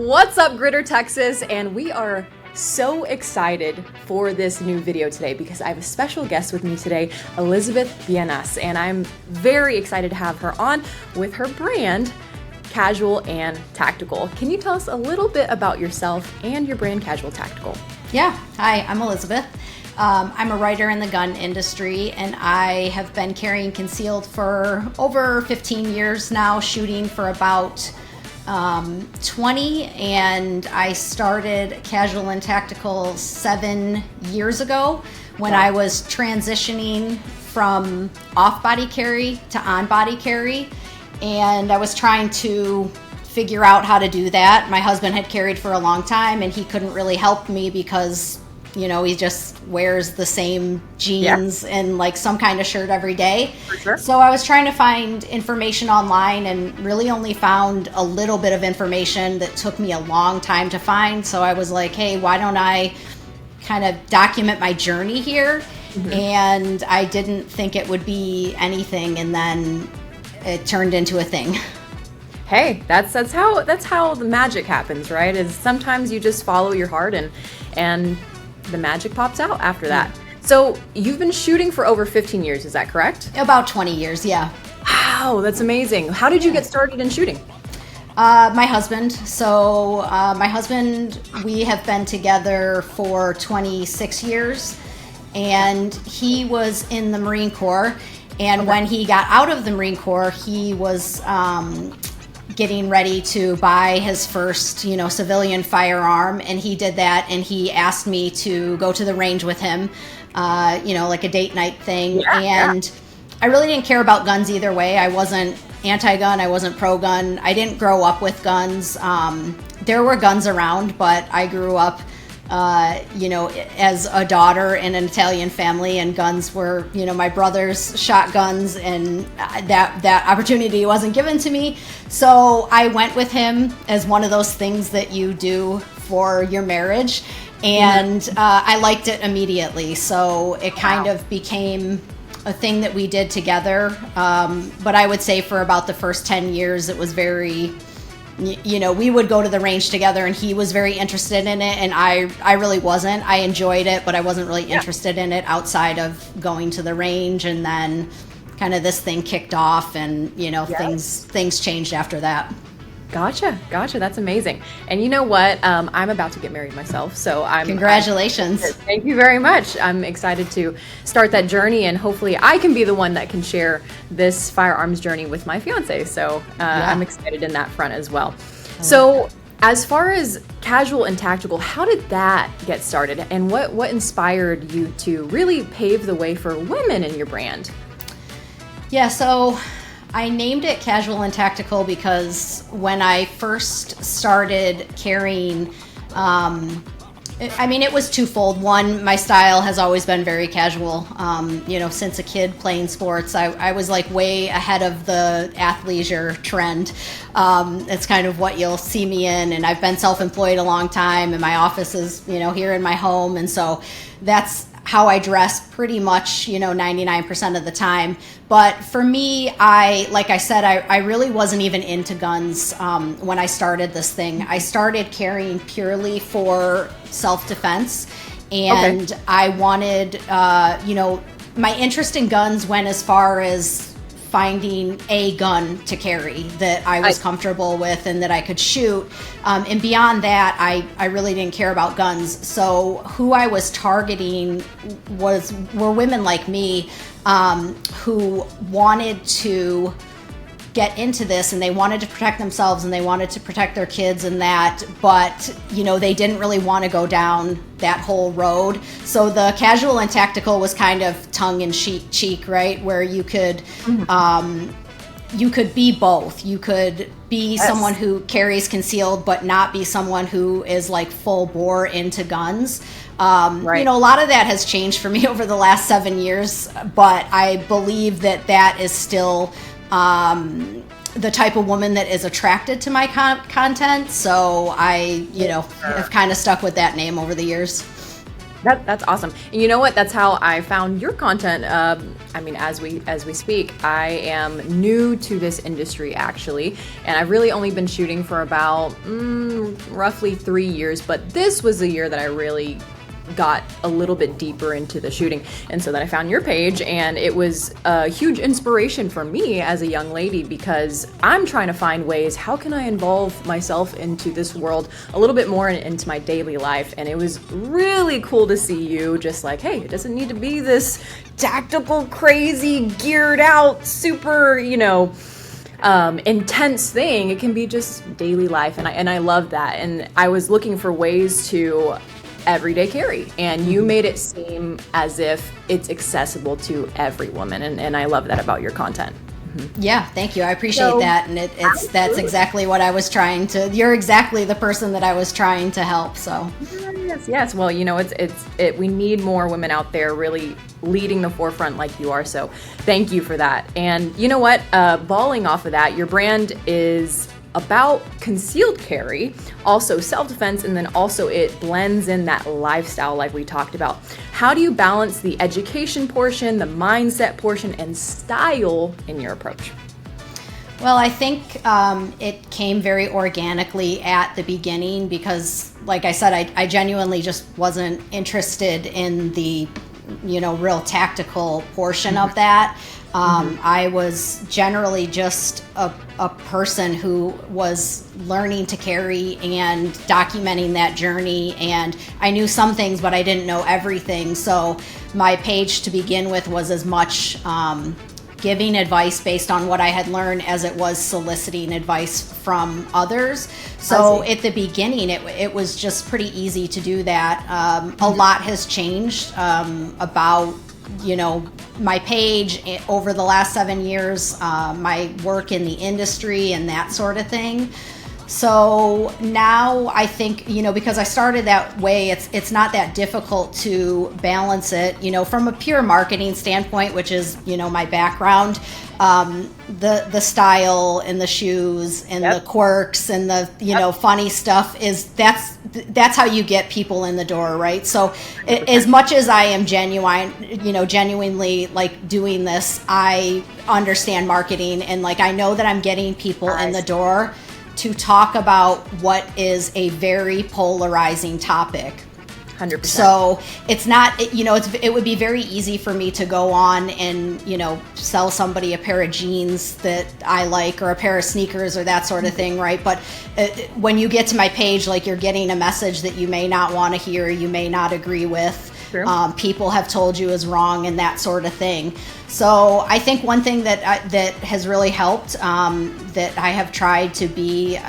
What's up, Gritr, Texas? And we are so excited for this new video today because I have a special guest with me today, Elizabeth Bienas, and I'm very excited to have her on with her brand, Casual and Tactical. Can you tell us a little bit about yourself and your brand, Casual Tactical? Yeah, hi, I'm Elizabeth. I'm a writer in the gun industry, and I have been carrying concealed for over 15 years now, shooting for about 20, and I started Casual and Tactical 7 years ago when I was transitioning from off-body carry to on-body carry, and I was trying to figure out how to do that. My husband had carried for a long time, and he couldn't really help me because, you know, he just wears the same jeans and like some kind of shirt every day. For sure. So I was trying to find information online and really only found a little bit of information that took me a long time to find. So I was like, hey, why don't I kind of document my journey here? Mm-hmm. And I didn't think it would be anything, and then it turned into a thing. Hey, that's how the magic happens, right? Is sometimes you just follow your heart and the magic pops out after that. So you've been shooting for over 15 years, is that correct? About 20 years, yeah. Wow, that's amazing. How did you get started in shooting? My husband. So my husband, we have been together for 26 years, and he was in the Marine Corps. And when he got out of the Marine Corps, he was getting ready to buy his first, civilian firearm, and he did that, and he asked me to go to the range with him, like a date night thing. I really didn't care about guns either way. I wasn't anti-gun, I wasn't pro-gun. I didn't grow up with guns. There were guns around, but I grew up as a daughter in an Italian family, and guns were, my brothers shot guns, and that opportunity wasn't given to me. So I went with him as one of those things that you do for your marriage, and I liked it immediately. So it kind of became a thing that we did together. But I would say for about the first 10 years, it was very, we would go to the range together, and he was very interested in it, and I really wasn't. I enjoyed it, but I wasn't really interested in it outside of going to the range. And then kind of this thing kicked off, and things changed after that. Gotcha. That's amazing. And you know what? I'm about to get married myself, so Congratulations. Thank you very much. I'm excited to start that journey, and hopefully I can be the one that can share this firearms journey with my fiance. So I'm excited in that front as well. So as far as Casual and Tactical, how did that get started, and what inspired you to really pave the way for women in your brand? Yeah, so I named it Casual and Tactical because when I first started carrying, it was twofold. One, my style has always been very casual. Since a kid playing sports, I was like way ahead of the athleisure trend. It's kind of what you'll see me in, and I've been self-employed a long time, and my office is, here in my home, and so that's how I dress pretty much, 99% of the time. But for me, like I said, I really wasn't even into guns when I started this thing. I started carrying purely for self-defense, and I wanted, my interest in guns went as far as finding a gun to carry that I was comfortable with and that I could shoot. And beyond that, I really didn't care about guns. So who I was targeting were women like me who wanted to get into this, and they wanted to protect themselves, and they wanted to protect their kids and that, but they didn't really want to go down that whole road. So the Casual and Tactical was kind of tongue in cheek, right, where you could be both. You could be someone who carries concealed but not be someone who is like full bore into guns. A lot of that has changed for me over the last 7 years, but I believe that is still the type of woman that is attracted to my content. So I, have kind of stuck with that name over the years. That's awesome. And you know what? That's how I found your content. I mean, as we speak, I am new to this industry actually, and I've really only been shooting for about roughly 3 years. But this was the year that I really got a little bit deeper into the shooting, and so then I found your page, and it was a huge inspiration for me as a young lady, because I'm trying to find ways, how can I involve myself into this world a little bit more into my daily life. And it was really cool to see you just like, hey, it doesn't need to be this tactical, crazy, geared out, super, intense thing. It can be just daily life, and I love that. And I was looking for ways to everyday carry, and you made it seem as if it's accessible to every woman, and I love that about your content. Yeah, thank you. I appreciate that, and that's exactly what I was trying to. You're exactly the person that I was trying to help. So yes. Well, we need more women out there really leading the forefront like you are. So thank you for that. And you know what? Balling off of that, your brand is about concealed carry, also self-defense, and then also it blends in that lifestyle like we talked about. How do you balance the education portion, the mindset portion, and style in your approach? Well, I think it came very organically at the beginning because, like I said, I genuinely just wasn't interested in the, real tactical portion of that. I was generally just a person who was learning to carry and documenting that journey, and I knew some things, but I didn't know everything. So my page to begin with was as much giving advice based on what I had learned as it was soliciting advice from others. So at the beginning, it was just pretty easy to do that. A lot has changed about my page over the last 7 years, my work in the industry and that sort of thing. So now I think, because I started that way, it's not that difficult to balance it, from a pure marketing standpoint, which is, my background, the style and the shoes and the quirks and the, funny stuff that's how you get people in the door, right? So as much as I am genuinely like doing this, I understand marketing, and like, I know that I'm getting people in the door to talk about what is a very polarizing topic. 100%. So it's not, it would be very easy for me to go on and, sell somebody a pair of jeans that I like, or a pair of sneakers, or that sort of thing, right? But when you get to my page, like, you're getting a message that you may not want to hear, you may not agree with. People have told you is wrong, and that sort of thing. So I think one thing that has really helped, that I have tried to be,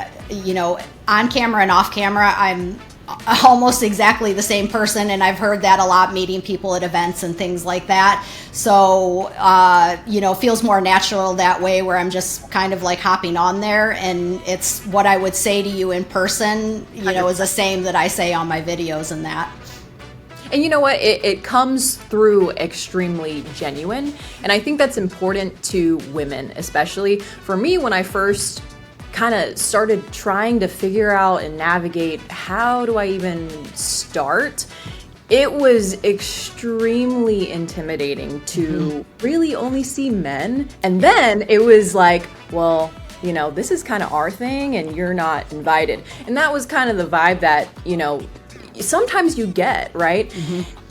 on camera and off camera, I'm almost exactly the same person, and I've heard that a lot meeting people at events and things like that. So feels more natural that way, where I'm just kind of like hopping on there, and it's what I would say to you in person, is the same that I say on my videos and that. And you know what? It comes through extremely genuine. And I think that's important to women, especially for me when I first kind of started trying to figure out and navigate, how do I even start? It was extremely intimidating to really only see men. And then it was like, well, this is kind of our thing and you're not invited. And that was kind of the vibe that, sometimes you get, right?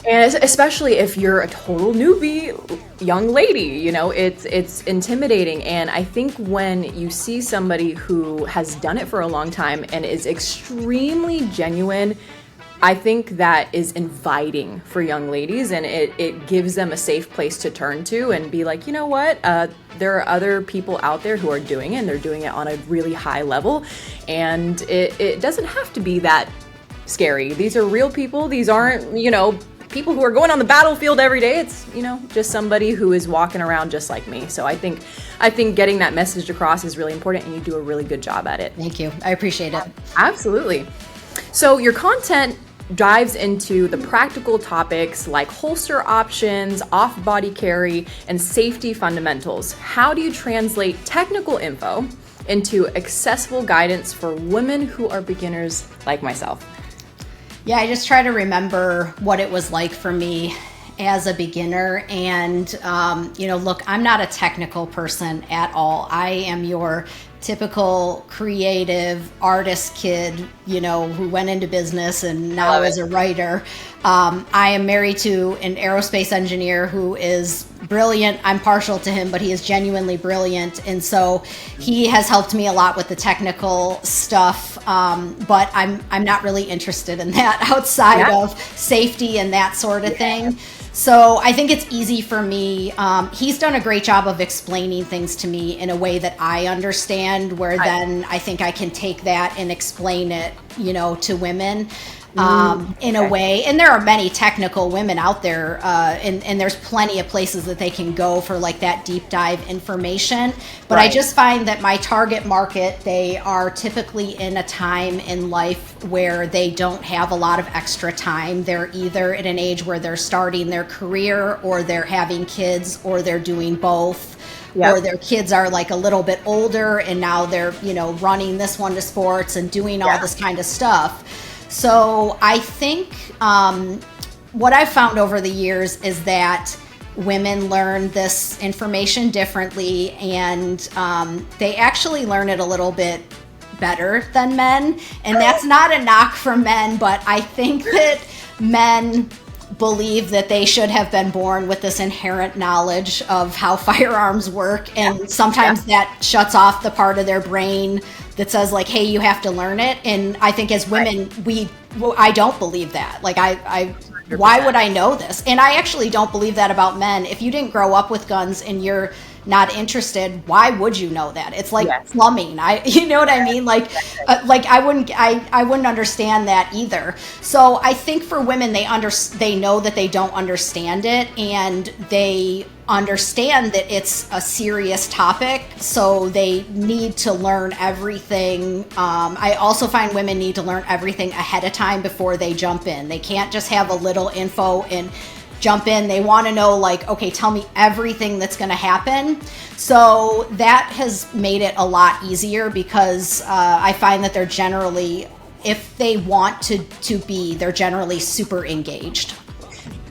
And especially if you're a total newbie young lady, it's intimidating. And I think when you see somebody who has done it for a long time and is extremely genuine, I think that is inviting for young ladies, and it gives them a safe place to turn to and be like, you know what, there are other people out there who are doing it, and they're doing it on a really high level, and it doesn't have to be that scary. These are real people. These aren't, people who are going on the battlefield every day. It's, just somebody who is walking around just like me. So I think getting that message across is really important, and you do a really good job at it. Thank you. I appreciate it. Absolutely. So your content dives into the practical topics like holster options, off-body carry, and safety fundamentals. How do you translate technical info into accessible guidance for women who are beginners like myself? Yeah, I just try to remember what it was like for me as a beginner. And, look, I'm not a technical person at all. I am your typical creative artist kid, who went into business and now is a writer. I am married to an aerospace engineer who is brilliant. I'm partial to him, but he is genuinely brilliant. And so he has helped me a lot with the technical stuff. But I'm not really interested in that outside of safety and that sort of thing. So I think it's easy for me. He's done a great job of explaining things to me in a way that I understand, where then I think I can take that and explain it, to women. In a way. And there are many technical women out there, and there's plenty of places that they can go for like that deep dive information. But I just find that my target market, they are typically in a time in life where they don't have a lot of extra time. They're either at an age where they're starting their career, or they're having kids, or they're doing both. Or their kids are like a little bit older and now they're, running this one to sports and doing all this kind of stuff. So I think what I've found over the years is that women learn this information differently, and they actually learn it a little bit better than men. And that's not a knock for men, but I think that men believe that they should have been born with this inherent knowledge of how firearms work, and sometimes that shuts off the part of their brain that says like, hey, you have to learn it. And I think as women, I don't believe that. Like why would I know this? And I actually don't believe that about men. If you didn't grow up with guns and you're not interested, why would you know that? It's like plumbing. You know what I mean? Like I wouldn't understand that either. So I think for women, they know that they don't understand it, and they understand that it's a serious topic, so they need to learn everything. I also find women need to learn everything ahead of time before they jump in. They can't just have a little info and jump in. They want to know, like, okay, tell me everything that's going to happen. So that has made it a lot easier, because I find that they're generally, if they want to be, they're generally super engaged.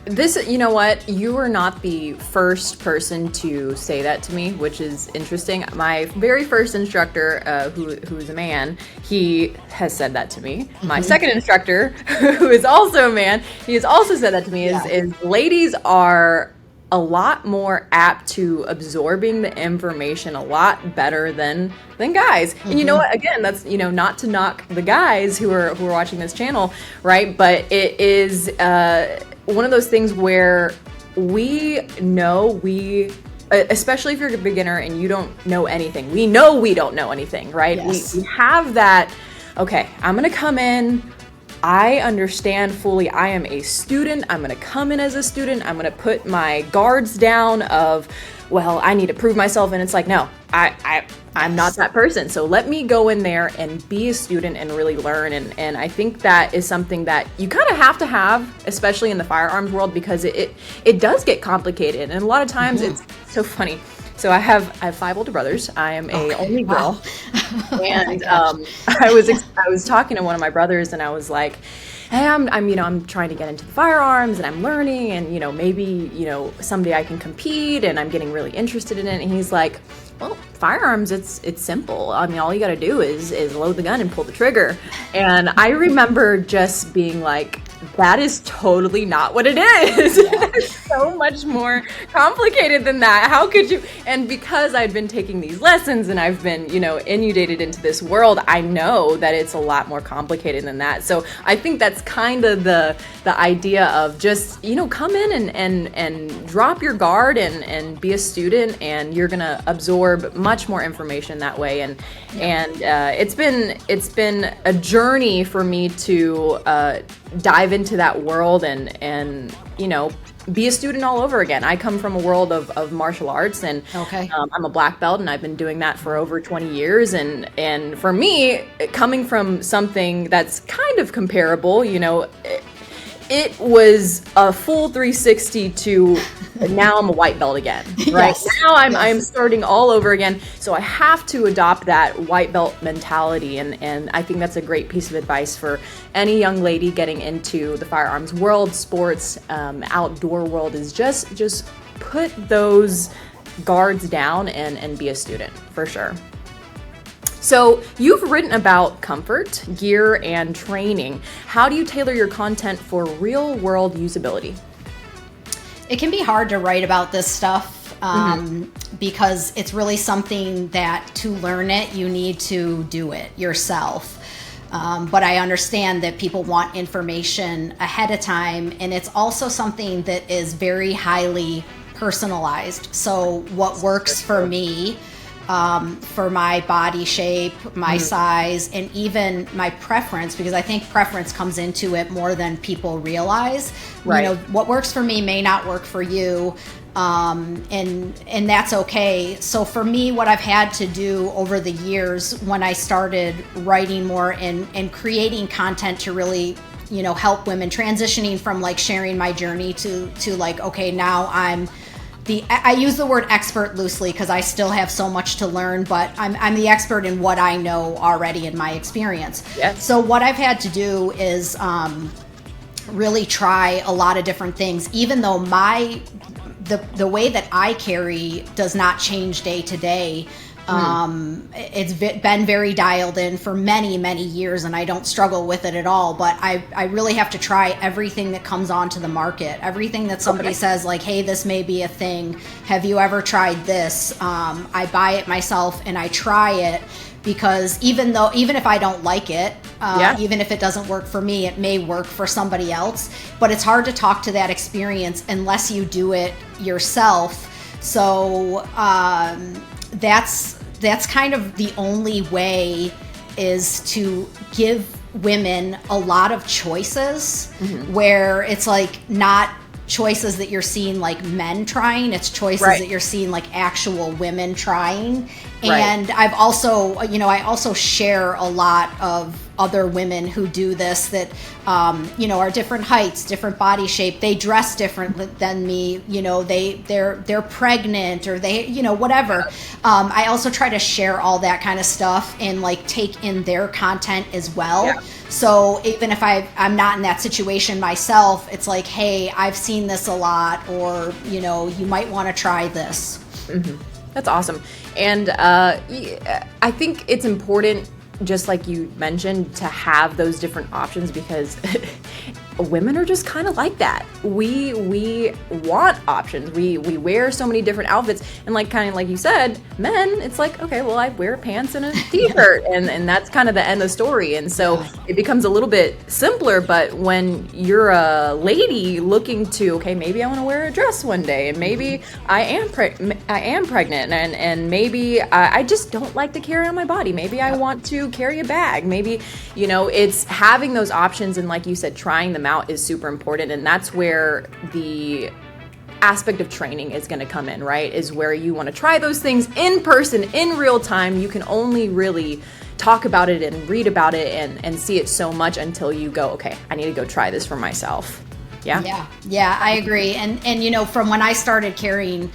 This, you know what? You are not the first person to say that to me, which is interesting. My very first instructor, who's a man, he has said that to me. Mm-hmm. My second instructor, who is also a man, he has also said that to me, is ladies are a lot more apt to absorbing the information a lot better than guys. Mm-hmm. And you know what? Again, that's, not to knock the guys who are watching this channel, right? But it is one of those things where we know especially if you're a beginner and you don't know anything, we know we don't know anything, right? Yes. We have that, okay, I'm going to come in, I understand fully, I am a student, I'm going to come in as a student, I'm going to put my guards down of, well, I need to prove myself, and it's like, no, I'm not that person. So let me go in there and be a student and really learn. And I think that is something that you kind of have, especially in the firearms world, because it does get complicated. And a lot of times It's so funny. So I have 5 older brothers. I am a only girl. Wow. And I was talking to one of my brothers, and I was like, hey, I'm trying to get into the firearms, and I'm learning, and maybe someday I can compete, and I'm getting really interested in it. And he's like, well, firearms, it's simple. I mean, all you got to do is load the gun and pull the trigger. And I remember just being like, that is totally not what it is. Yeah. It's so much more complicated than that. How could you? And because I've been taking these lessons and I've been, inundated into this world, I know that it's a lot more complicated than that. So I think that's kind of the idea of just, come in and drop your guard and be a student, and you're going to absorb much more information that way. And it's been a journey for me to dive into that world and be a student all over again. I come from a world of martial arts, and I'm a black belt, and I've been doing that for over 20 years. And for me, coming from something that's kind of comparable, it was a full 360 to but now I'm a white belt again, right? Yes. Now I'm starting all over again. So I have to adopt that white belt mentality. And I think that's a great piece of advice for any young lady getting into the firearms world, sports, outdoor world, is just put those guards down and be a student, for sure. So you've written about comfort, gear, and training. How do you tailor your content for real world usability? It can be hard to write about this stuff because it's really something that to learn it, you need to do it yourself. But I understand that people want information ahead of time, and it's also something that is very highly personalized. So what works for me, for my body shape, my size, and even my preference, because I think preference comes into it more than people realize. Right. You know, what works for me may not work for you. And that's okay. So for me, what I've had to do over the years when I started writing more and creating content to really, you know, help women transitioning from like sharing my journey to like, okay, now I use the word expert loosely because I still have so much to learn, but I'm the expert in what I know already in my experience. Yes. So what I've had to do is really try a lot of different things, even though the way that I carry does not change day to day. It's been very dialed in for many, many years, and I don't struggle with it at all. But I really have to try everything that comes onto the market. Everything that somebody says, like, hey, this may be a thing. Have you ever tried this? I buy it myself and I try it, because even if I don't like it, even if it doesn't work for me, it may work for somebody else. But it's hard to talk to that experience unless you do it yourself. So that's kind of the only way, is to give women a lot of choices, where it's like not choices that you're seeing like men trying, it's choices that you're seeing like actual women trying. And I've also, you know, I also share a lot of other women who do this that, you know, are different heights, different body shape. They dress different than me. You know, they're pregnant, or they, you know, whatever. I also try to share all that kind of stuff and like take in their content as well. Yeah. So even if I'm not in that situation myself, it's like, hey, I've seen this a lot, or, you know, you might want to try this. That's awesome. And I think it's important, just like you mentioned, to have those different options, because women are just kind of like that. We want options. We wear so many different outfits, and like kind of like you said, men, it's like, okay, well, I wear pants and a t-shirt, and that's kind of the end of the story. And so it becomes a little bit simpler. But when you're a lady looking to, okay, maybe I want to wear a dress one day, and maybe I am pregnant, and maybe I just don't like to carry on my body. Maybe I want to carry a bag. Maybe, you know, it's having those options, and like you said, trying them out is super important. And that's where the aspect of training is going to come in, right? Is where you want to try those things in person, in real time. You can only really talk about it and read about it and see it so much until you go, okay, I need to go try this for myself. Yeah, I agree. And you know, from when I started carrying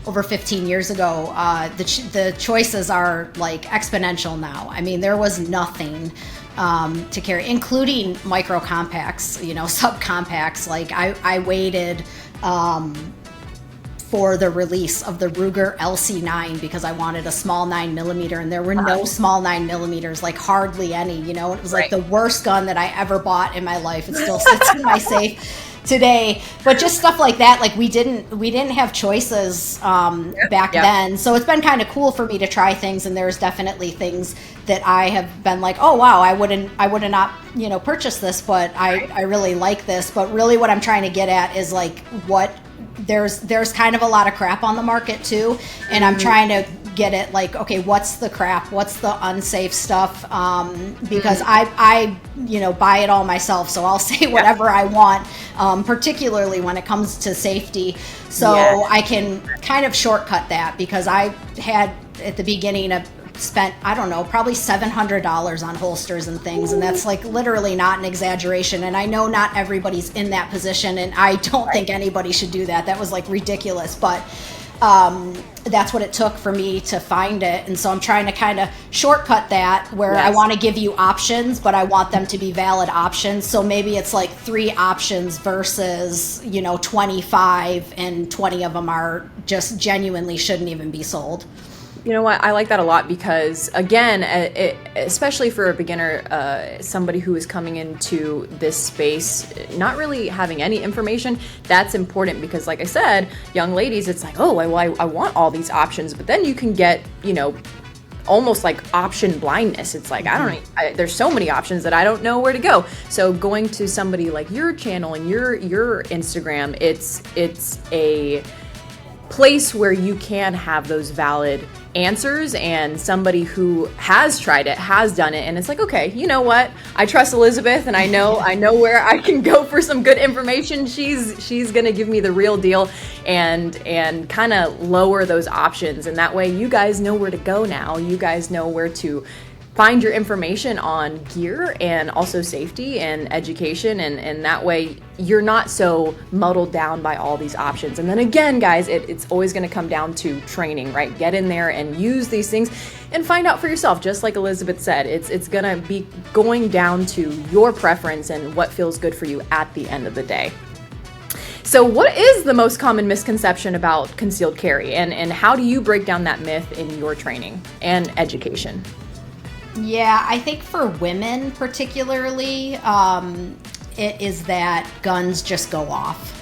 over 15 years ago, the choices are like exponential now. I mean, there was nothing to carry, including micro compacts, you know, subcompacts. Like I waited for the release of the Ruger LC9 because I wanted a small 9mm, and there were no small 9mm, like hardly any, you know. It was like the worst gun that I ever bought in my life. It still sits in my safe today. But just stuff like that, like we didn't have choices back then. So it's been kind of cool for me to try things, and there's definitely things that I have been like, oh wow, I would have not, you know, purchased this, but I really like this. But really what I'm trying to get at is like what there's kind of a lot of crap on the market too, and I'm trying to get it like, okay, what's the crap, what's the unsafe stuff, because I you know, buy it all myself, so I'll say whatever I want, particularly when it comes to safety. So I can kind of shortcut that, because I had at the beginning spent, I don't know, probably $700 on holsters and things. And that's like literally not an exaggeration. And I know not everybody's in that position, and I don't think anybody should do that. That was like ridiculous. But that's what it took for me to find it. And so I'm trying to kind of shortcut that, where I want to give you options, but I want them to be valid options. So maybe it's like 3 options versus, 25, and 20 of them are just genuinely shouldn't even be sold. You know what? I like that a lot because, again, especially for a beginner, somebody who is coming into this space, not really having any information, that's important because, like I said, young ladies, it's like, oh, I want all these options, but then you can get, almost like option blindness. It's like, there's so many options that I don't know where to go. So going to somebody like your channel and your Instagram, it's a place where you can have those valid answers, and somebody who has tried it, has done it, and it's like, okay, you know what? I trust Elizabeth, and I know where I can go for some good information. She's gonna give me the real deal and kind of lower those options, and that way you guys know where to go now. You guys know where to find your information on gear and also safety and education, and that way you're not so muddled down by all these options. And then again, guys, it's always going to come down to training, right? Get in there and use these things and find out for yourself. Just like Elizabeth said, it's going to be going down to your preference and what feels good for you at the end of the day. So what is the most common misconception about concealed carry, and how do you break down that myth in your training and education? Yeah, I think for women particularly, it is that guns just go off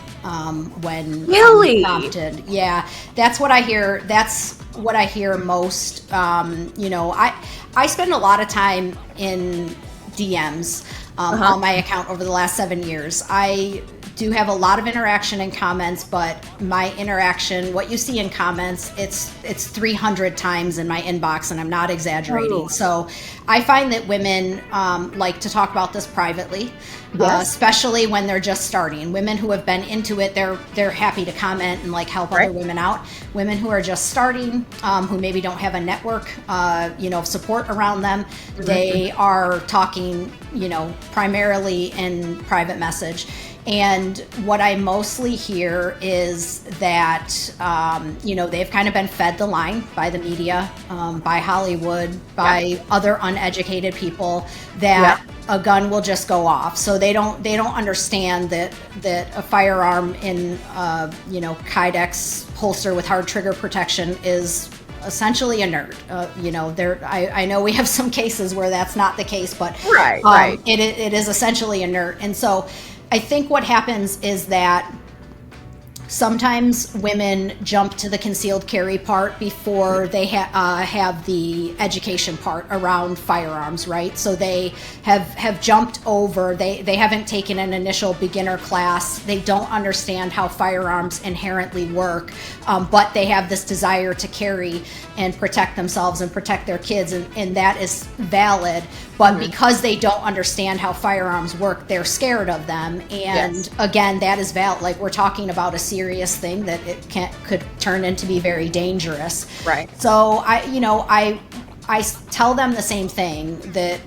when really prompted. Yeah, that's what I hear. That's what I hear most. I spend a lot of time in DMs on my account over the last 7 years. I do have a lot of interaction in comments, but my interaction, what you see in comments, it's 300 times in my inbox, and I'm not exaggerating. Oh. So I find that women like to talk about this privately, especially when they're just starting. Women who have been into it, they're happy to comment and like help other women out. Women who are just starting, who maybe don't have a network, of support around them, they are talking, primarily in private message. And what I mostly hear is that, they've kind of been fed the line by the media, by Hollywood, by other uneducated people, that a gun will just go off. So they don't understand that a firearm in, Kydex holster with hard trigger protection is essentially inert. I know we have some cases where that's not the case, but it is essentially inert. And so I think what happens is that sometimes women jump to the concealed carry part before they have the education part around firearms, right? So they have jumped over, they haven't taken an initial beginner class, they don't understand how firearms inherently work, but they have this desire to carry and protect themselves and protect their kids, and that is valid. But because they don't understand how firearms work, they're scared of them. And again, that is valid. Like, we're talking about a serious thing that could turn into be very dangerous. Right. So I tell them the same thing, that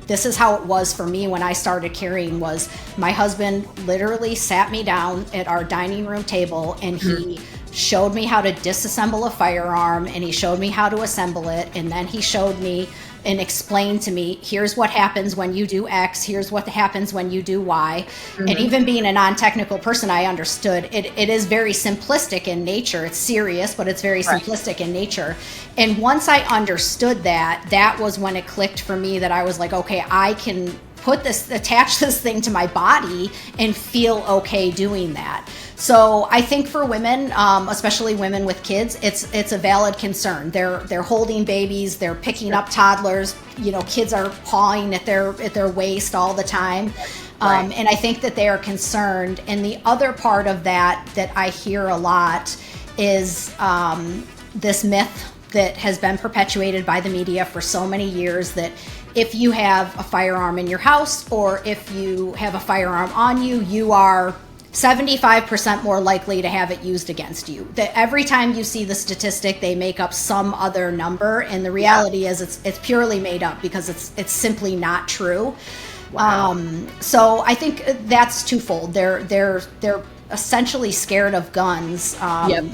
this is how it was for me when I started carrying. Was my husband literally sat me down at our dining room table, and he showed me how to disassemble a firearm, and he showed me how to assemble it, and then he showed me and explain to me, here's what happens when you do X, here's what happens when you do Y. And even being a non-technical person, I understood it is very simplistic in nature. It's serious, but it's very simplistic in nature. And once I understood that was when it clicked for me, that I was like, okay, I can attach this thing to my body and feel okay doing that. So I think for women, especially women with kids, it's a valid concern. They're holding babies, they're picking up toddlers. Kids are pawing at their waist all the time, and I think that they are concerned. And the other part of that I hear a lot is this myth that has been perpetuated by the media for so many years, that if you have a firearm in your house, or if you have a firearm on you, you are 75% more likely to have it used against you. That every time you see the statistic, they make up some other number, and the reality is it's purely made up because it's simply not true. Wow. So I think that's twofold. They're essentially scared of guns. Yep.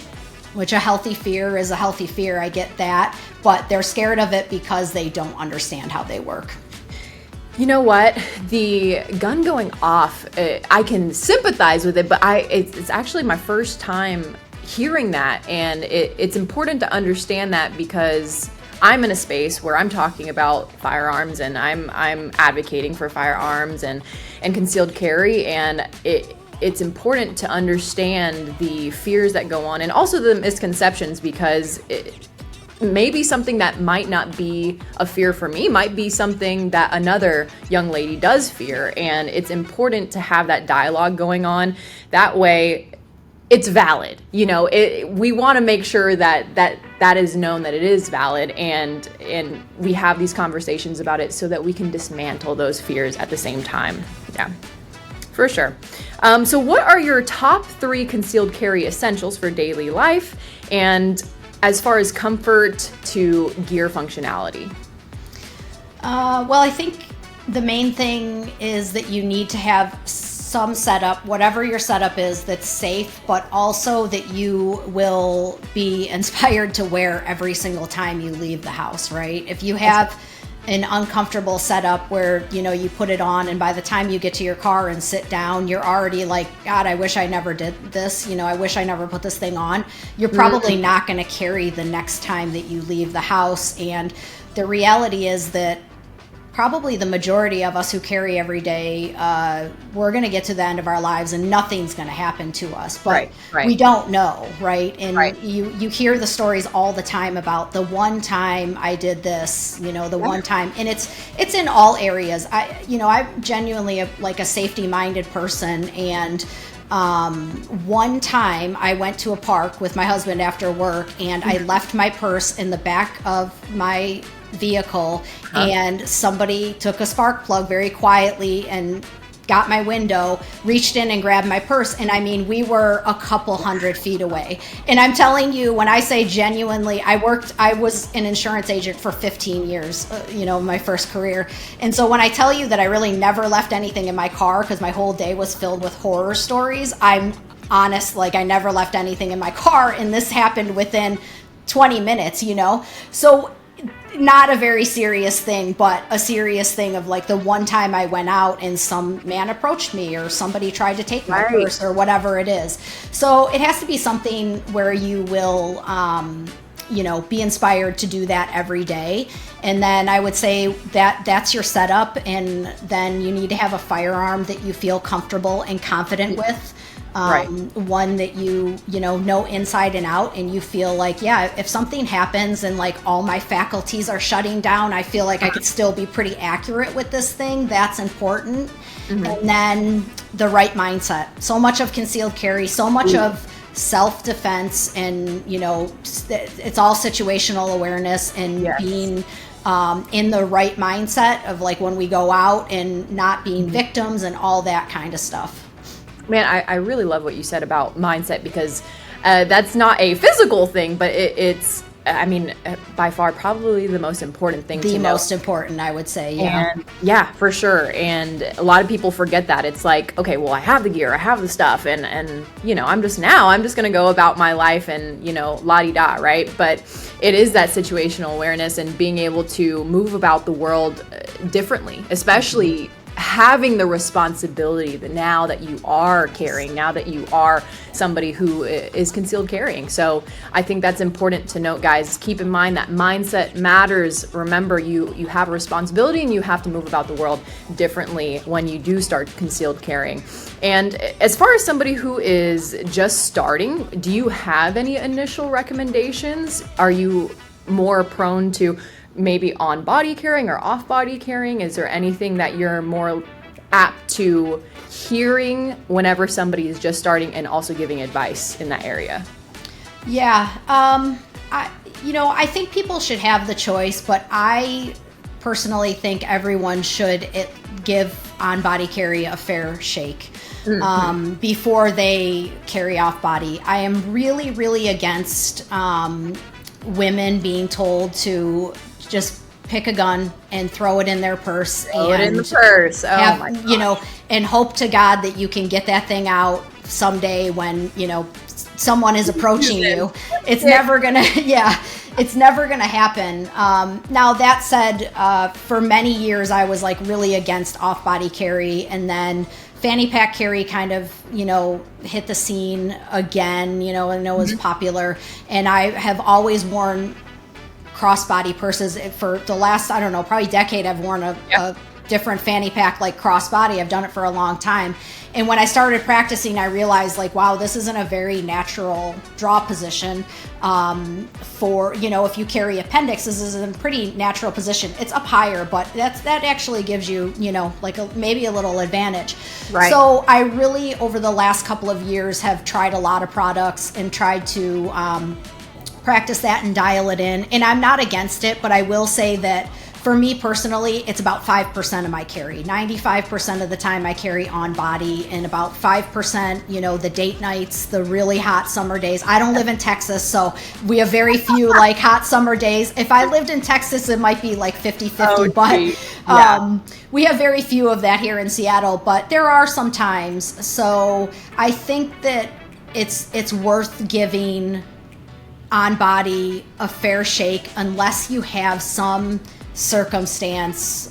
Which a healthy fear is a healthy fear. I get that, but they're scared of it because they don't understand how they work. You know what? The gun going off, I can sympathize with it, but it's actually my first time hearing that. And it's important to understand that because I'm in a space where I'm talking about firearms and I'm advocating for firearms and concealed carry. And it's important to understand the fears that go on and also the misconceptions, because maybe something that might not be a fear for me might be something that another young lady does fear. And it's important to have that dialogue going on. That way it's valid. You know, we want to make sure that is known, that it is valid, and we have these conversations about it so that we can dismantle those fears at the same time. Yeah, for sure. So what are your top 3 concealed carry essentials for daily life, and as far as comfort to gear functionality? Well, I think the main thing is that you need to have some setup, whatever your setup is, that's safe, but also that you will be inspired to wear every single time you leave the house, right? If you have an uncomfortable setup where, you know, you put it on and by the time you get to your car and sit down, you're already like, God, I wish I never did this. You know, I wish I never put this thing on. You're probably not going to carry the next time that you leave the house. And the reality is that probably the majority of us who carry every day, we're going to get to the end of our lives and nothing's going to happen to us, but right. We don't know, right? And right. you hear the stories all the time about the one time I did this, you know, the one time, and it's in all areas. I'm genuinely a safety-minded person, and one time I went to a park with my husband after work, and I left my purse in the back of my vehicle, and somebody took a spark plug very quietly and got my window, reached in and grabbed my purse. And I mean, we were a couple 100 feet away. And I'm telling you, when I say genuinely, I was an insurance agent for 15 years, my first career. And so when I tell you that I really never left anything in my car because my whole day was filled with horror stories, I'm honest, like I never left anything in my car. And this happened within 20 minutes, So not a very serious thing, but a serious thing of like the one time I went out and some man approached me or somebody tried to take my purse or whatever it is. So it has to be something where you will, be inspired to do that every day. And then I would say that that's your setup. And then you need to have a firearm that you feel comfortable and confident with. One that you know inside and out, and you feel like, yeah, if something happens and like all my faculties are shutting down, I feel like I could still be pretty accurate with this thing. That's important. And then the right mindset. So much of concealed carry, so much of self-defense, and it's all situational awareness and being in the right mindset of like when we go out and not being victims and all that kind of stuff. Man, I really love what you said about mindset, because that's not a physical thing, but it's, by far probably the most important thing to know. The most important, I would say, yeah. And yeah, for sure. And a lot of people forget that. It's like, okay, well, I have the gear, I have the stuff, and I'm just going to go about my life and, la-di-da, right? But it is that situational awareness and being able to move about the world differently, especially having the responsibility that now that you are carrying, now that you are somebody who is concealed carrying. So I think that's important to note, guys. Keep in mind that mindset matters. Remember, you have a responsibility and you have to move about the world differently when you do start concealed carrying. And as far as somebody who is just starting, do you have any initial recommendations? Are you more prone to maybe on body carrying or off body carrying? Is there anything that you're more apt to hearing whenever somebody is just starting and also giving advice in that area? Yeah. I think people should have the choice, but I personally think everyone should give on body carry a fair shake. before they carry off body. I am really, really against women being told to just pick a gun and throw it in their purse. Throw it in the purse. Oh my gosh. You know, and hope to God that you can get that thing out someday when, you know, someone is approaching you. It's never gonna, it's never gonna happen. Now that said, for many years I was like really against off-body carry, and then fanny pack carry kind of, you know, hit the scene again, you know, and it was popular. And I have always worn crossbody purses for the last, I don't know, probably decade. I've worn a different fanny pack like crossbody. I've done it for a long time. And when I started practicing, I realized like, wow, this isn't a very natural draw position for, you know, if you carry appendix, this is a pretty natural position. It's up higher, but that actually gives you, you know, like maybe a little advantage. Right. So I really, over the last couple of years, have tried a lot of products and tried to practice that and dial it in. And I'm not against it, but I will say that for me personally, it's about 5% of my carry. 95% of the time I carry on body, and about 5%, you know, the date nights, the really hot summer days. I don't live in Texas, so we have very few like hot summer days. If I lived in Texas, it might be like 50-50, but we have very few of that here in Seattle, but there are some times. So I think that it's worth giving on body a fair shake unless you have some circumstance,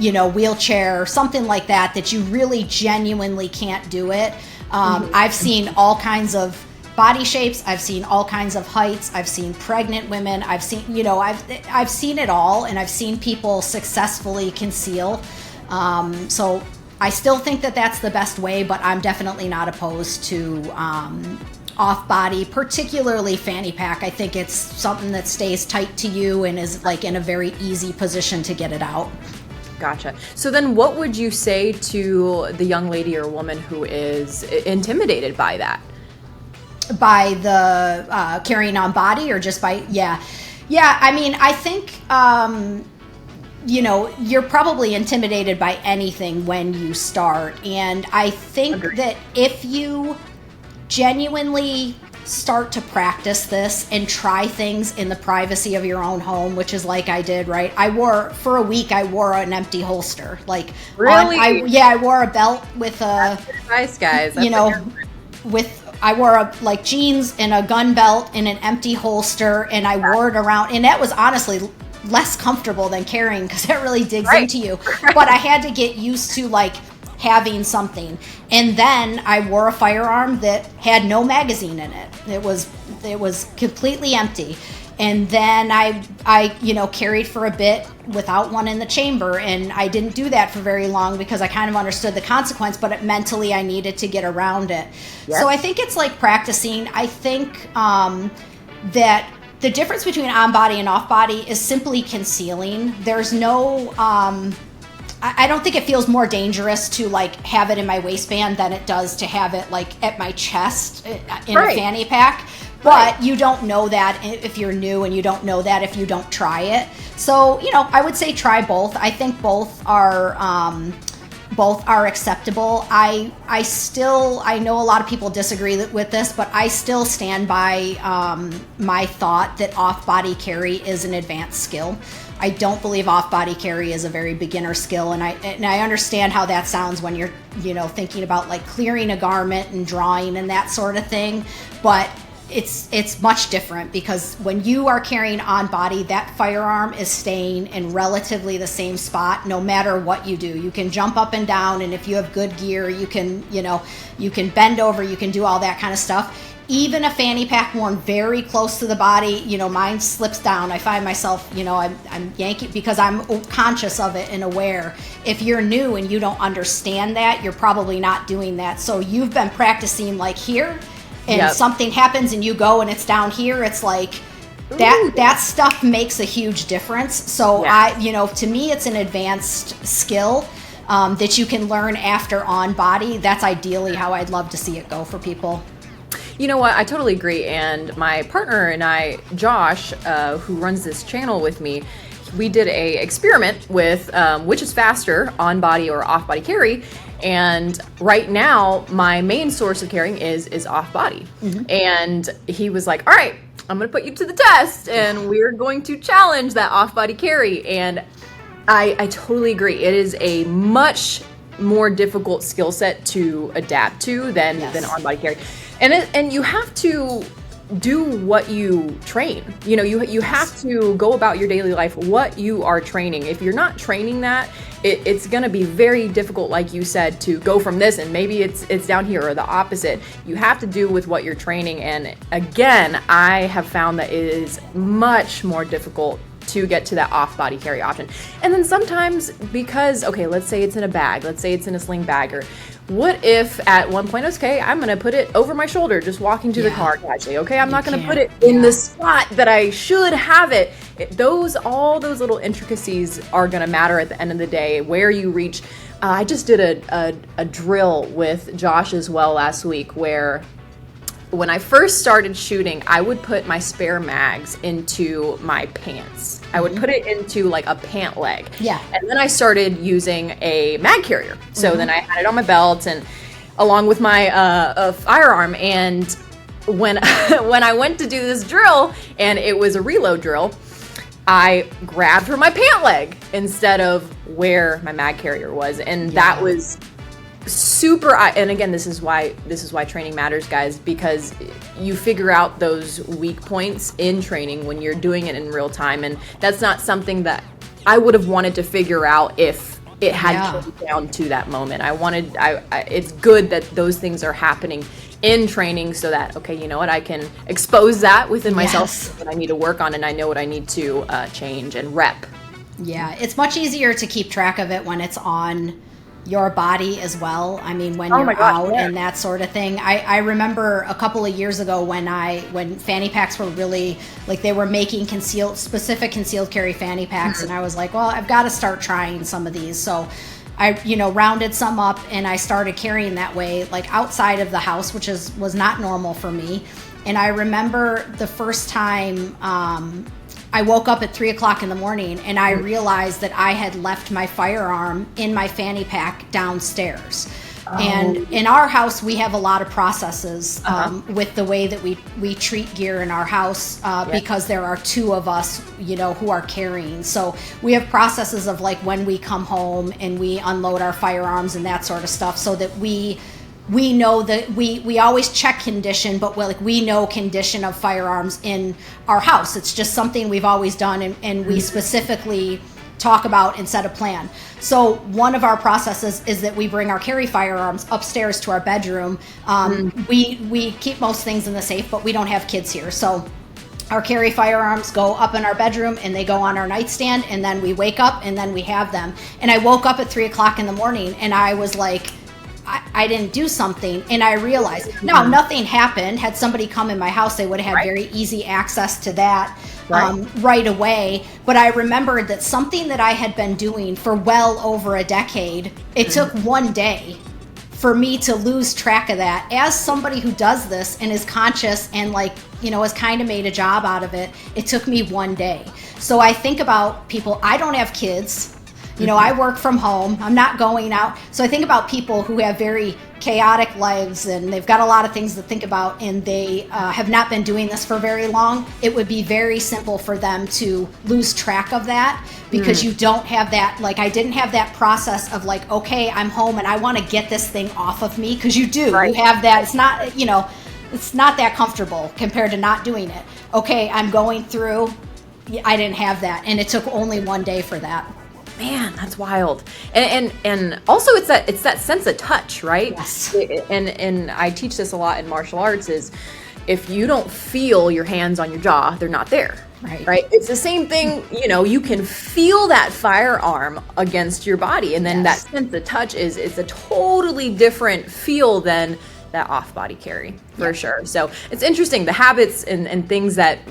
you know, wheelchair, something like that you really genuinely can't do it. I've seen all kinds of body shapes. I've seen all kinds of heights. I've seen pregnant women. I've seen, you know, I've seen it all, and I've seen people successfully conceal. So I still think that that's the best way, but I'm definitely not opposed to off body, particularly fanny pack. I think it's something that stays tight to you and is like in a very easy position to get it out. Gotcha. So then what would you say to the young lady or woman who is intimidated by that? By the carrying on body, or just by, I mean, I think, you know, you're probably intimidated by anything when you start. And I think that if you genuinely start to practice this and try things in the privacy of your own home, which is like I did, right? For a week, I wore an empty holster. Like, really? I wore a belt with a, nice guys. You know, I wore like jeans and a gun belt and an empty holster, and I wore it around, and that was honestly less comfortable than carrying because it really digs into you. But I had to get used to like having something. And then I wore a firearm that had no magazine in it. It was completely empty. And then I you know, carried for a bit without one in the chamber, and I didn't do that for very long because I kind of understood the consequence, but mentally I needed to get around it. Yep. So I think it's like practicing. I think that the difference between on body and off body is simply concealing. There's no I don't think it feels more dangerous to like have it in my waistband than it does to have it like at my chest in a fanny pack. But you don't know that if you're new, and you don't know that if you don't try it. So, you know, I would say try both. I think both are acceptable. I know a lot of people disagree with this, but I still stand by my thought that off-body carry is an advanced skill. I don't believe off-body carry is a very beginner skill, and I understand how that sounds when you're, you know, thinking about like clearing a garment and drawing and that sort of thing, but it's much different, because when you are carrying on body, that firearm is staying in relatively the same spot no matter what you do. You can jump up and down, and if you have good gear, you can, you know, you can bend over, you can do all that kind of stuff. Even a fanny pack worn very close to the body, you know, mine slips down. I find myself, you know, I'm yanking because I'm conscious of it and aware. If you're new and you don't understand that, you're probably not doing that. So you've been practicing like here, and something happens and you go and it's down here. It's like that stuff makes a huge difference. So you know, to me, it's an advanced skill that you can learn after on body. That's ideally how I'd love to see it go for people. You know what? I totally agree. And my partner and I, Josh, who runs this channel with me, we did a experiment with which is faster, on body or off body carry. And right now, my main source of carrying is off body. And he was like, all right, I'm going to put you to the test and we're going to challenge that off body carry. And I totally agree. It is a much more difficult skill set to adapt to than on body carry. And you have to do what you train. You know, you have to go about your daily life what you are training. If you're not training that, it's going to be very difficult, like you said, to go from this and maybe it's down here or the opposite. You have to do with what you're training. And again, I have found that it is much more difficult to get to that off-body carry option. And then sometimes because, okay, let's say it's in a bag, let's say it's in a sling bag, or what if at one point, okay, I'm going to put it over my shoulder, just walking to the car casually. Okay, I'm not going to put it in the spot that I should have it. All those little intricacies are going to matter at the end of the day, where you reach. I just did a drill with Josh as well last week where when I first started shooting, I would put my spare mags into my pants. I would put it into like a pant leg. Yeah. And then I started using a mag carrier. So then I had it on my belt and along with my firearm. And when when I went to do this drill and it was a reload drill, I grabbed for my pant leg instead of where my mag carrier was. And that was super. And again, this is why training matters, guys, because you figure out those weak points in training when you're doing it in real time. And that's not something that I would have wanted to figure out if it had come down to that moment. It's good that those things are happening in training so that, okay, you know what, I can expose that within myself that I need to work on, and I know what I need to change and rep. Yeah, it's much easier to keep track of it when it's on your body as well. I mean, when you're out and that sort of thing. I remember a couple of years ago when fanny packs were really, like, they were making specific concealed carry fanny packs, and I was like, well, I've got to start trying some of these. So I, rounded some up and I started carrying that way, like outside of the house, which was not normal for me. And I remember the first time I woke up at 3 o'clock in the morning and I realized that I had left my firearm in my fanny pack downstairs. And in our house, we have a lot of processes with the way that we treat gear in our house because there are two of us, who are carrying. So we have processes of like when we come home and we unload our firearms and that sort of stuff, so that we know that we always check condition, but we know condition of firearms in our house. It's just something we've always done, and we specifically talk about and set a plan. So one of our processes is that we bring our carry firearms upstairs to our bedroom. We keep most things in the safe, but we don't have kids here. So our carry firearms go up in our bedroom and they go on our nightstand, and then we wake up and then we have them. And I woke up at 3 o'clock in the morning and I was like, I didn't do something, and I realized nothing happened. Had somebody come in my house, they would have had very easy access to that right away. But I remembered that something that I had been doing for well over a decade, it took one day for me to lose track of that. As somebody who does this and is conscious and has kind of made a job out of it, it took me one day. So I think about people. I don't have kids. I work from home. I'm not going out. So I think about people who have very chaotic lives and they've got a lot of things to think about, and they have not been doing this for very long. It would be very simple for them to lose track of that because you don't have that. Like, I didn't have that process of like, okay, I'm home and I want to get this thing off of me, because you do. You have that. It's not, it's not that comfortable compared to not doing it. Okay, I'm going through. I didn't have that, and it took only one day for that. Man, that's wild. And also it's that sense of touch, right? Yes. And I teach this a lot in martial arts, is if you don't feel your hands on your jaw, they're not there. Right? It's the same thing, you can feel that firearm against your body, and then that sense of touch is a totally different feel than that off-body carry, for sure. So it's interesting, the habits and things that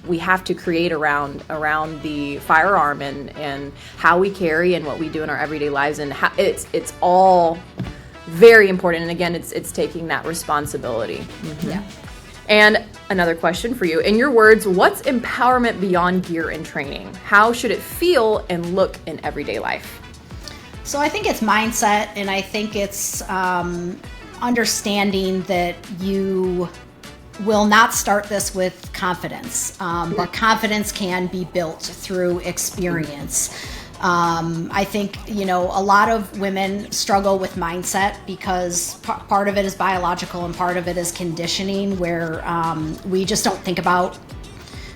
we have to create around the firearm and how we carry and what we do in our everyday lives, and how it's all very important. And again, it's taking that responsibility. And another question for you. In your words, what's empowerment beyond gear and training? How should it feel and look in everyday life? So I think it's mindset, and I think it's understanding that you will not start this with confidence, but confidence can be built through experience. I think, a lot of women struggle with mindset because part of it is biological and part of it is conditioning, where we just don't think about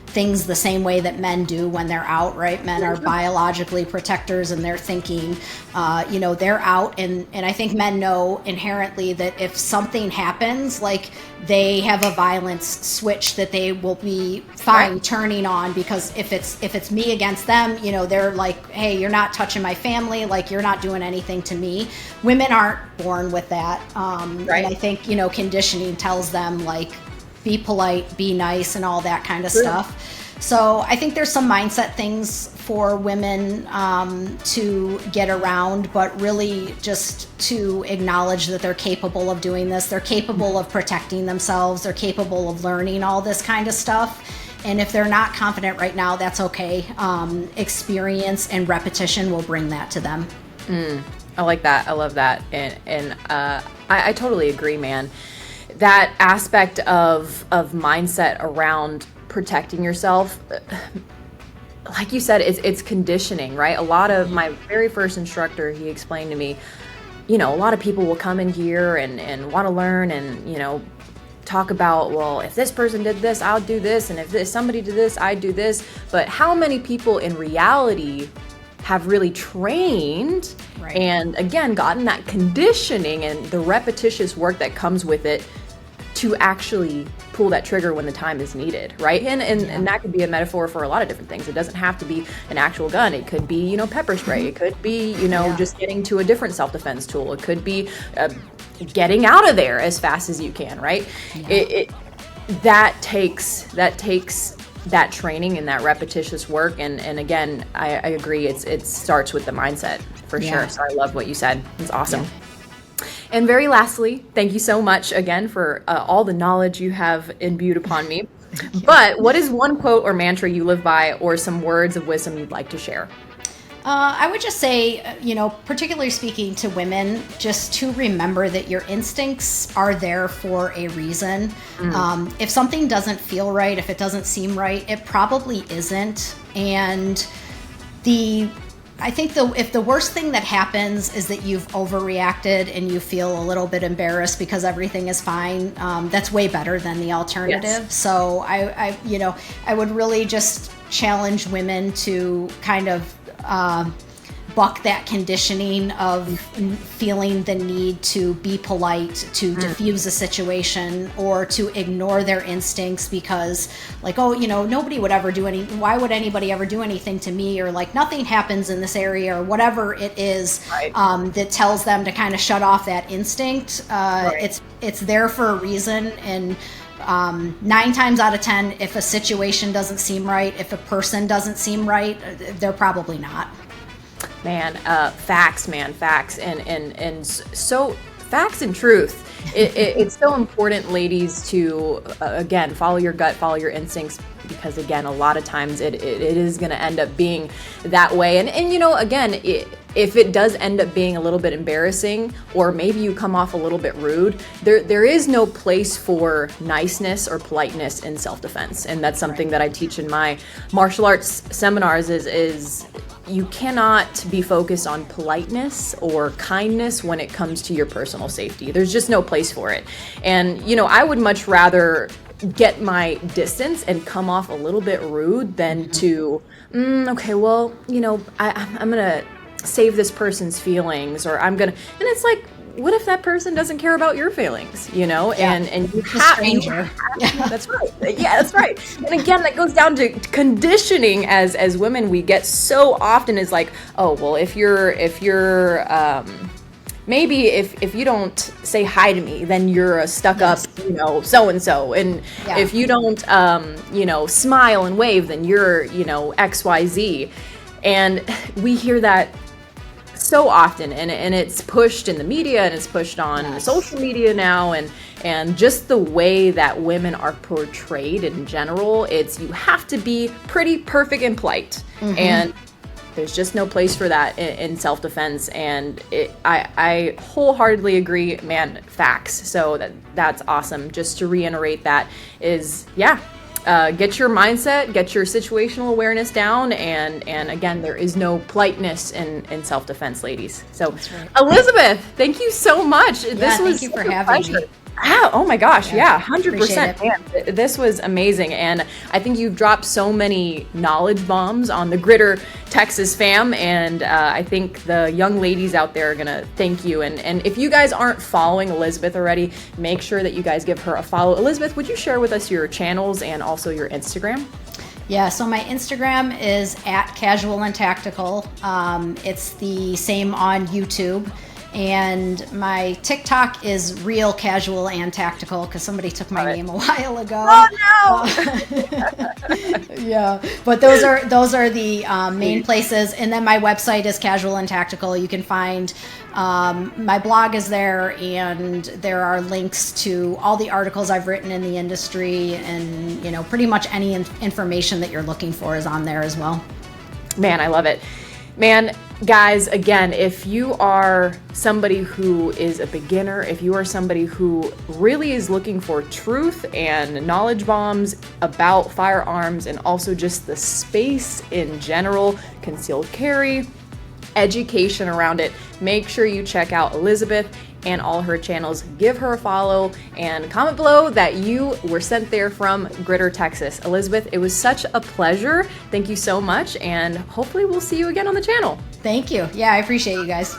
things the same way that men do when they're out, right? Men are biologically protectors, and they're thinking, they're out. And I think men know inherently that if something happens, like, they have a violence switch that they will be fine turning on, because if it's me against them, they're like, hey, you're not touching my family, like, you're not doing anything to me. Women aren't born with that. And I think, conditioning tells them, like, be polite, be nice, and all that kind of stuff. So I think there's some mindset things for women to get around, but really just to acknowledge that they're capable of doing this. They're capable of protecting themselves. They're capable of learning all this kind of stuff. And if they're not confident right now, that's okay. Experience and repetition will bring that to them. I like that. I love that. And I totally agree, man. That aspect of mindset around protecting yourself, like you said, it's conditioning, right? A lot of my very first instructor, he explained to me, a lot of people will come in here and want to learn and, talk about, well, if this person did this, I'll do this. And if somebody did this, I'd do this. But how many people in reality have really trained and, again, gotten that conditioning and the repetitious work that comes with it to actually pull that trigger when the time is needed, right? And that could be a metaphor for a lot of different things. It doesn't have to be an actual gun. It could be, pepper spray. It could be, just getting to a different self-defense tool. It could be getting out of there as fast as you can, right? That takes that training and that repetitious work. And again, I agree. It starts with the mindset for sure. So I love what you said. It's awesome. Yeah. And very lastly, thank you so much again for all the knowledge you have imbued upon me. But what is one quote or mantra you live by, or some words of wisdom you'd like to share? I would just say, particularly speaking to women, just to remember that your instincts are there for a reason. If something doesn't feel right, if it doesn't seem right, it probably isn't. And I think if the worst thing that happens is that you've overreacted and you feel a little bit embarrassed because everything is fine, that's way better than the alternative. Yes. So I would really just challenge women to kind of buck that conditioning of feeling the need to be polite, to diffuse a situation, or to ignore their instincts because, like, nobody would ever why would anybody ever do anything to me, or like nothing happens in this area, or whatever it is that tells them to kind of shut off that instinct. It's there for a reason. And 9 times out of 10, if a situation doesn't seem right, if a person doesn't seem right, they're probably not. Man, facts, and so facts and truth. It's so important, ladies, to again follow your gut, follow your instincts, because again, a lot of times it is going to end up being that way. And again, if it does end up being a little bit embarrassing, or maybe you come off a little bit rude, there is no place for niceness or politeness in self-defense. And that's something that I teach in my martial arts seminars is you cannot be focused on politeness or kindness when it comes to your personal safety. There's just no place for it. And, I would much rather get my distance and come off a little bit rude than to, okay, well, I'm going to save this person's feelings, or and it's like, what if that person doesn't care about your feelings, and you have stranger. That's right. Yeah, that's right. And again, that goes down to conditioning as women. We get so often is like, oh, well, if you're maybe if you don't say hi to me, then you're a stuck up, so-and-so. And if you don't, smile and wave, then you're, XYZ. And we hear that so often, and it's pushed in the media, and it's pushed on social media now, and and just the way that women are portrayed in general. It's you have to be pretty, perfect, and polite. And there's just no place for that in self-defense, and I wholeheartedly agree, man, facts. So that's awesome. Just to reiterate that is, get your mindset, get your situational awareness down, and again, there is no politeness in self-defense, ladies. So, right. Elizabeth, thank you so much. This was thank you for having me. Oh my gosh, 100%. Man, this was amazing, and I think you've dropped so many knowledge bombs on the Gritr Texas fam, and I think the young ladies out there are gonna thank you. And if you guys aren't following Elizabeth already, make sure that you guys give her a follow. Elizabeth, would you share with us your channels and also your Instagram? Yeah, so my Instagram is @casualandtactical. It's the same on YouTube. And my TikTok is Real Casual and Tactical, because somebody took my name a while ago. Oh no! Yeah, but those are the main places. And then my website is Casual and Tactical. You can find my blog is there, and there are links to all the articles I've written in the industry, and pretty much any information that you're looking for is on there as well. Man, I love it. Man, guys, again, if you are somebody who is a beginner, if you are somebody who really is looking for truth and knowledge bombs about firearms and also just the space in general, concealed carry, education around it, make sure you check out Elizabeth and all her channels. Give her a follow and comment below that you were sent there from Gritr, Texas. Elizabeth, it was such a pleasure. Thank you so much, and hopefully we'll see you again on the channel. Thank you. Yeah, I appreciate you guys.